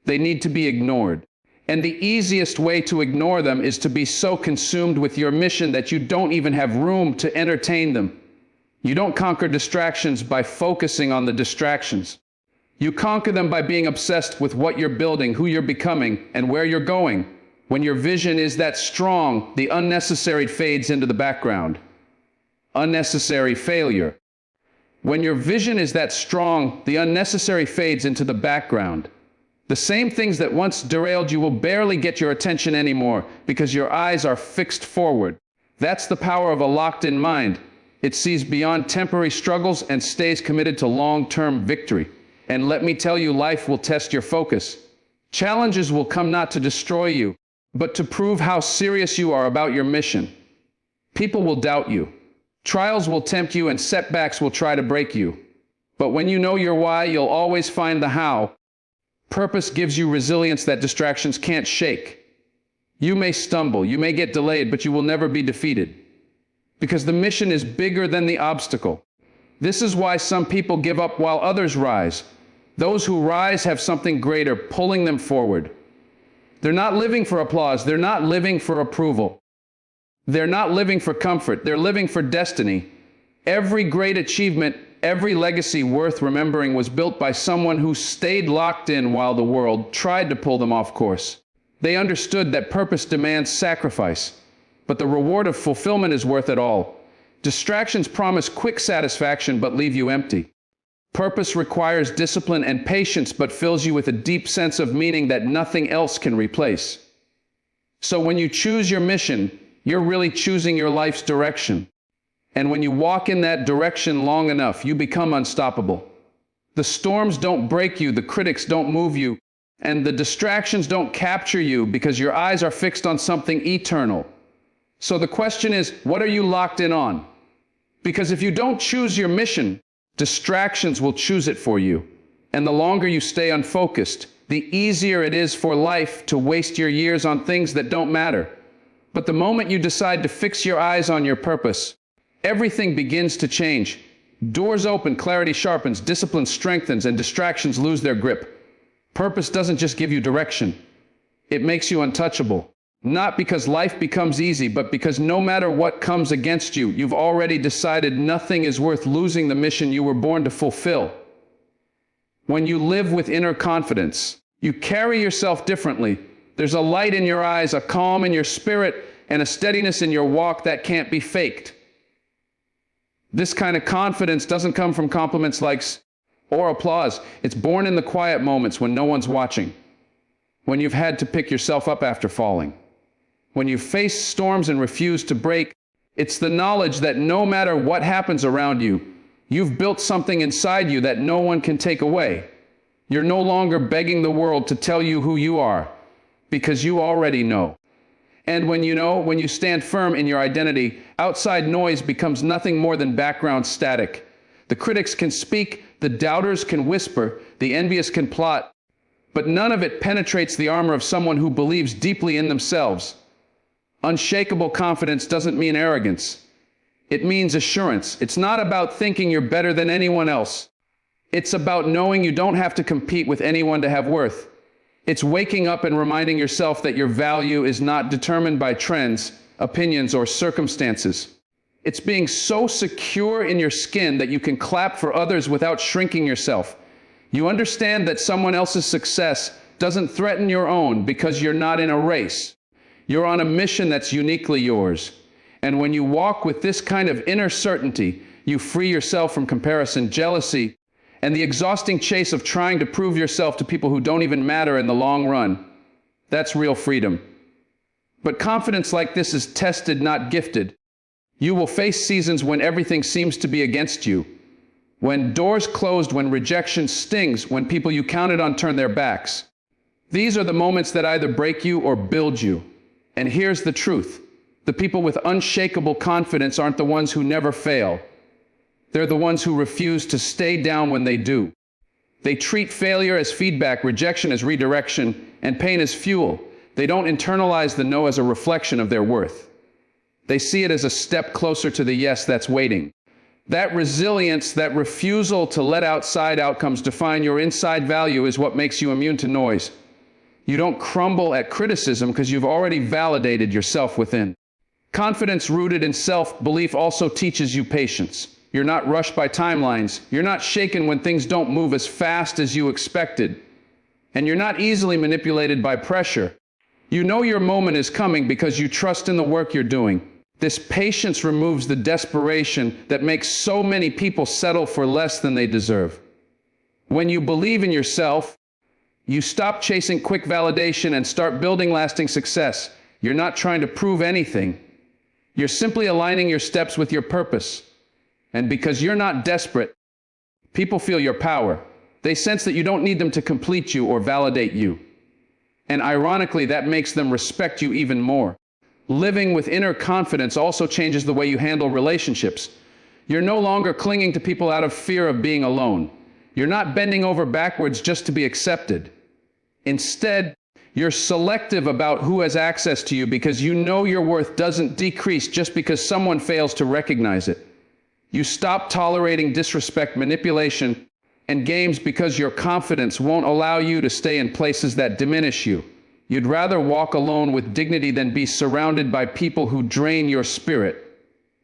They need to be ignored. And the easiest way to ignore them is to be so consumed with your mission that you don't even have room to entertain them. You don't conquer distractions by focusing on the distractions. You conquer them by being obsessed with what you're building, who you're becoming, and where you're going. When your vision is that strong, the unnecessary fades into the background. Unnecessary failure. When your vision is that strong, the unnecessary fades into the background. The same things that once derailed you will barely get your attention anymore because your eyes are fixed forward. That's the power of a locked-in mind. It sees beyond temporary struggles and stays committed to long-term victory. And let me tell you, life will test your focus. Challenges will come not to destroy you, but to prove how serious you are about your mission. People will doubt you. Trials will tempt you and setbacks will try to break you. But when you know your why, you'll always find the how. Purpose gives you resilience that distractions can't shake. You may stumble, you may get delayed, but you will never be defeated. Because the mission is bigger than the obstacle. This is why some people give up while others rise. Those who rise have something greater pulling them forward. They're not living for applause. They're not living for approval. They're not living for comfort. They're living for destiny. Every great achievement, every legacy worth remembering was built by someone who stayed locked in while the world tried to pull them off course. They understood that purpose demands sacrifice, but the reward of fulfillment is worth it all. Distractions promise quick satisfaction but leave you empty. Purpose requires discipline and patience but fills you with a deep sense of meaning that nothing else can replace. So when you choose your mission, you're really choosing your life's direction. And when you walk in that direction long enough, you become unstoppable. The storms don't break you, the critics don't move you, and the distractions don't capture you because your eyes are fixed on something eternal. So the question is, what are you locked in on? Because if you don't choose your mission, distractions will choose it for you. And the longer you stay unfocused, the easier it is for life to waste your years on things that don't matter. But the moment you decide to fix your eyes on your purpose, everything begins to change. Doors open, clarity sharpens, discipline strengthens, and distractions lose their grip. Purpose doesn't just give you direction. It makes you untouchable. Not because life becomes easy, but because no matter what comes against you, you've already decided nothing is worth losing the mission you were born to fulfill. When you live with inner confidence, you carry yourself differently. There's a light in your eyes, a calm in your spirit, and a steadiness in your walk that can't be faked. This kind of confidence doesn't come from compliments, likes, or applause. It's born in the quiet moments when no one's watching. When you've had to pick yourself up after falling. When you face storms and refuse to break. It's the knowledge that no matter what happens around you, you've built something inside you that no one can take away. You're no longer begging the world to tell you who you are, because you already know. And when you know, when you stand firm in your identity, outside noise becomes nothing more than background static. The critics can speak, the doubters can whisper, the envious can plot, but none of it penetrates the armor of someone who believes deeply in themselves. Unshakable confidence doesn't mean arrogance. It means assurance. It's not about thinking you're better than anyone else. It's about knowing you don't have to compete with anyone to have worth. It's waking up and reminding yourself that your value is not determined by trends, opinions, or circumstances. It's being so secure in your skin that you can clap for others without shrinking yourself. You understand that someone else's success doesn't threaten your own because you're not in a race. You're on a mission that's uniquely yours. And when you walk with this kind of inner certainty, you free yourself from comparison, jealousy, and the exhausting chase of trying to prove yourself to people who don't even matter in the long run. That's real freedom. But confidence like this is tested, not gifted. You will face seasons when everything seems to be against you, when doors closed, when rejection stings, when people you counted on turn their backs. These are the moments that either break you or build you. And here's the truth. The people with unshakable confidence aren't the ones who never fail. They're the ones who refuse to stay down when they do. They treat failure as feedback, rejection as redirection, and pain as fuel. They don't internalize the no as a reflection of their worth. They see it as a step closer to the yes that's waiting. That resilience, that refusal to let outside outcomes define your inside value is what makes you immune to noise. You don't crumble at criticism because you've already validated yourself within. Confidence rooted in self-belief also teaches you patience. You're not rushed by timelines. You're not shaken when things don't move as fast as you expected. And you're not easily manipulated by pressure. You know your moment is coming because you trust in the work you're doing. This patience removes the desperation that makes so many people settle for less than they deserve. When you believe in yourself, you stop chasing quick validation and start building lasting success. You're not trying to prove anything. You're simply aligning your steps with your purpose. And because you're not desperate, people feel your power. They sense that you don't need them to complete you or validate you. And ironically, that makes them respect you even more. Living with inner confidence also changes the way you handle relationships. You're no longer clinging to people out of fear of being alone. You're not bending over backwards just to be accepted. Instead, you're selective about who has access to you because you know your worth doesn't decrease just because someone fails to recognize it. You stop tolerating disrespect, manipulation, and games because your confidence won't allow you to stay in places that diminish you. You'd rather walk alone with dignity than be surrounded by people who drain your spirit.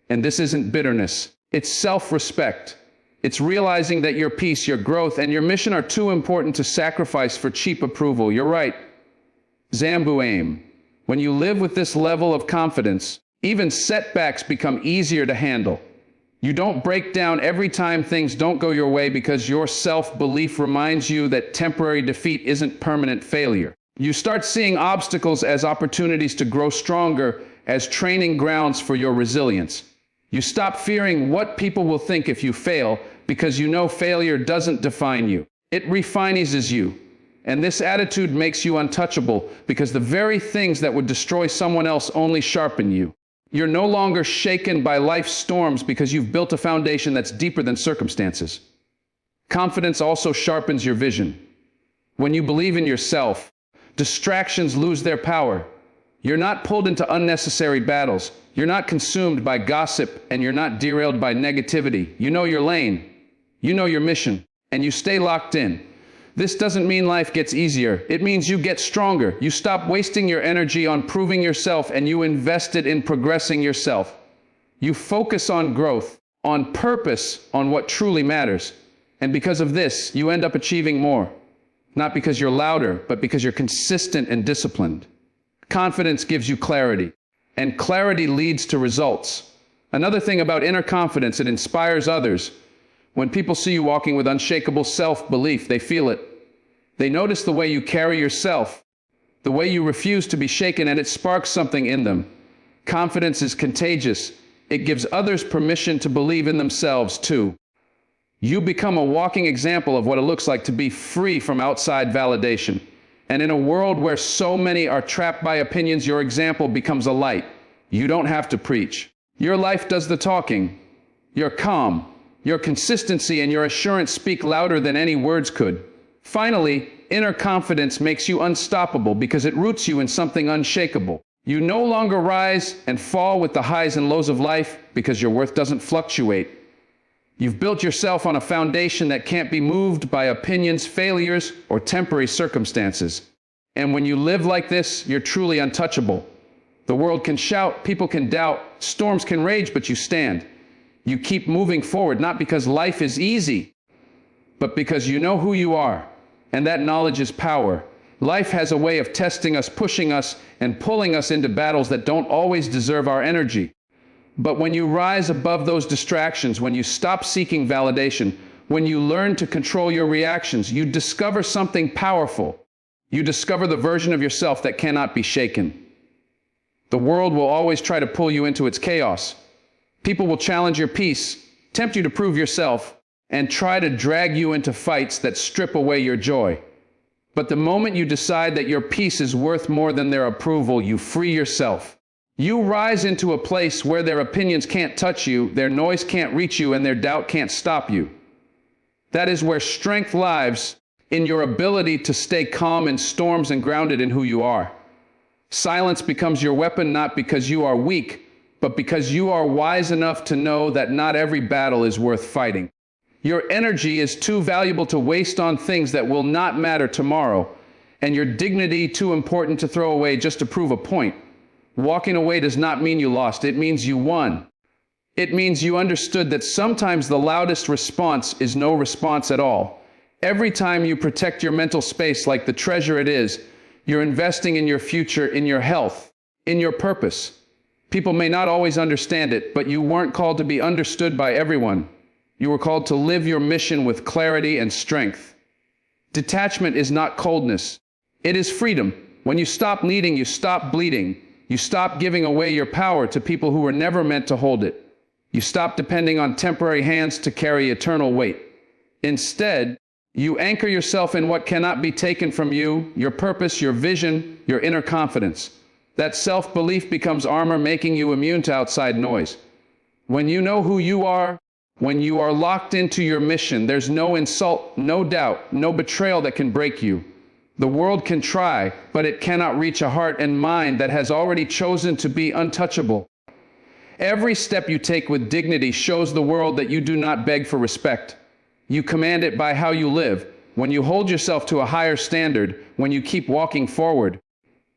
And this isn't bitterness. It's self-respect. It's realizing that your peace, your growth, and your mission are too important to sacrifice for cheap approval. You're right. Zambu aim. When you live with this level of confidence, even setbacks become easier to handle. You don't break down every time things don't go your way because your self-belief reminds you that temporary defeat isn't permanent failure. You start seeing obstacles as opportunities to grow stronger, as training grounds for your resilience. You stop fearing what people will think if you fail because you know failure doesn't define you. It refinizes you. And this attitude makes you untouchable because the very things that would destroy someone else only sharpen you. You're no longer shaken by life's storms because you've built a foundation that's deeper than circumstances. Confidence also sharpens your vision. When you believe in yourself, distractions lose their power. You're not pulled into unnecessary battles. You're not consumed by gossip, and you're not derailed by negativity. You know your lane. You know your mission, and you stay locked in. This doesn't mean life gets easier. It means you get stronger. You stop wasting your energy on proving yourself and you invest it in progressing yourself. You focus on growth, on purpose, on what truly matters. And because of this, you end up achieving more. Not because you're louder, but because you're consistent and disciplined. Confidence gives you clarity, and clarity leads to results. Another thing about inner confidence, it inspires others. When people see you walking with unshakable self-belief, they feel it. They notice the way you carry yourself, the way you refuse to be shaken, and it sparks something in them. Confidence is contagious. It gives others permission to believe in themselves, too. You become a walking example of what it looks like to be free from outside validation. And in a world where so many are trapped by opinions, your example becomes a light. You don't have to preach. Your life does the talking. You're calm. Your consistency and your assurance speak louder than any words could. Finally, inner confidence makes you unstoppable because it roots you in something unshakable. You no longer rise and fall with the highs and lows of life because your worth doesn't fluctuate. You've built yourself on a foundation that can't be moved by opinions, failures, or temporary circumstances. And when you live like this, you're truly untouchable. The world can shout, people can doubt, storms can rage, but you stand. You keep moving forward, not because life is easy, but because you know who you are, and that knowledge is power. Life has a way of testing us, pushing us, and pulling us into battles that don't always deserve our energy. But when you rise above those distractions, when you stop seeking validation, when you learn to control your reactions, you discover something powerful. You discover the version of yourself that cannot be shaken. The world will always try to pull you into its chaos. People will challenge your peace, tempt you to prove yourself, and try to drag you into fights that strip away your joy. But the moment you decide that your peace is worth more than their approval, you free yourself. You rise into a place where their opinions can't touch you, their noise can't reach you, and their doubt can't stop you. That is where strength lies, in your ability to stay calm in storms and grounded in who you are. Silence becomes your weapon not because you are weak, but because you are wise enough to know that not every battle is worth fighting. Your energy is too valuable to waste on things that will not matter tomorrow, and your dignity too important to throw away just to prove a point. Walking away does not mean you lost, it means you won. It means you understood that sometimes the loudest response is no response at all. Every time you protect your mental space like the treasure it is, you're investing in your future, in your health, in your purpose. People may not always understand it, but you weren't called to be understood by everyone. You were called to live your mission with clarity and strength. Detachment is not coldness. It is freedom. When you stop needing, you stop bleeding. You stop giving away your power to people who were never meant to hold it. You stop depending on temporary hands to carry eternal weight. Instead, you anchor yourself in what cannot be taken from you, your purpose, your vision, your inner confidence. That self-belief becomes armor, making you immune to outside noise. When you know who you are, when you are locked into your mission, there's no insult, no doubt, no betrayal that can break you. The world can try, but it cannot reach a heart and mind that has already chosen to be untouchable. Every step you take with dignity shows the world that you do not beg for respect. You command it by how you live, when you hold yourself to a higher standard, when you keep walking forward.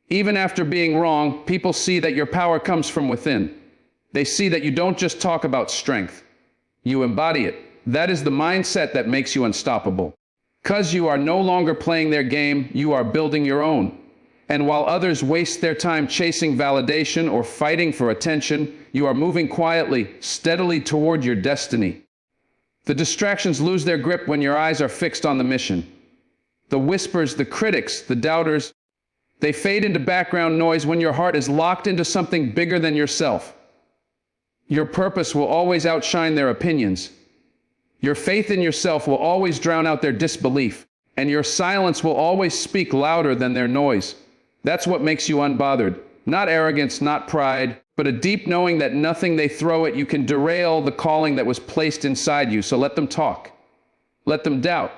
Even after being wrong, people see that your power comes from within. They see that you don't just talk about strength. You embody it. That is the mindset that makes you unstoppable. Because you are no longer playing their game, you are building your own. And while others waste their time chasing validation or fighting for attention, you are moving quietly, steadily toward your destiny. The distractions lose their grip when your eyes are fixed on the mission. The whispers, the critics, the doubters, they fade into background noise when your heart is locked into something bigger than yourself. Your purpose will always outshine their opinions. Your faith in yourself will always drown out their disbelief, and your silence will always speak louder than their noise. That's what makes you unbothered. Not arrogance, not pride, but a deep knowing that nothing they throw at you can derail the calling that was placed inside you. So let them talk. Let them doubt.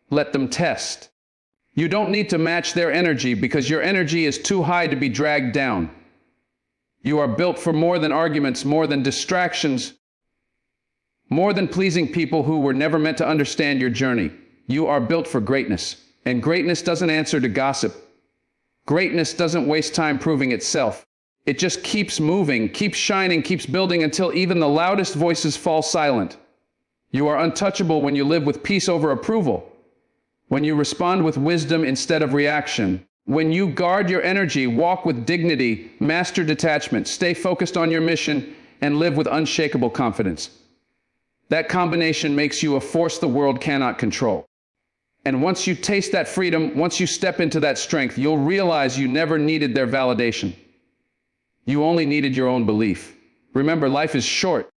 Let them test. You don't need to match their energy because your energy is too high to be dragged down. You are built for more than arguments, more than distractions, more than pleasing people who were never meant to understand your journey. You are built for greatness, and greatness doesn't answer to gossip. Greatness doesn't waste time proving itself. It just keeps moving, keeps shining, keeps building until even the loudest voices fall silent. You are untouchable when you live with peace over approval, when you respond with wisdom instead of reaction, when you guard your energy, walk with dignity, master detachment, stay focused on your mission, and live with unshakable confidence. That combination makes you a force the world cannot control. And once you taste that freedom, once you step into that strength, you'll realize you never needed their validation. You only needed your own belief. Remember, life is short.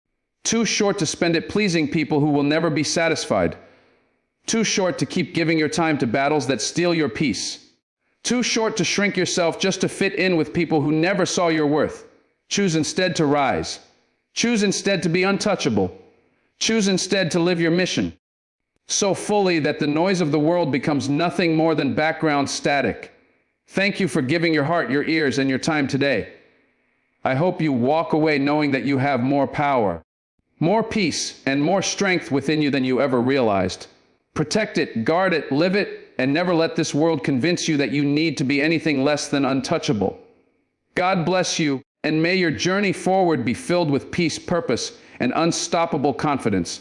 Too short to spend it pleasing people who will never be satisfied. Too short to keep giving your time to battles that steal your peace. Too short to shrink yourself just to fit in with people who never saw your worth. Choose instead to rise. Choose instead to be untouchable. Choose instead to live your mission so fully that the noise of the world becomes nothing more than background static. Thank you for giving your heart, your ears, and your time today. I hope you walk away knowing that you have more power, more peace, and more strength within you than you ever realized. Protect it, guard it, live it, and never let this world convince you that you need to be anything less than untouchable. God bless you, and may your journey forward be filled with peace, purpose, and unstoppable confidence.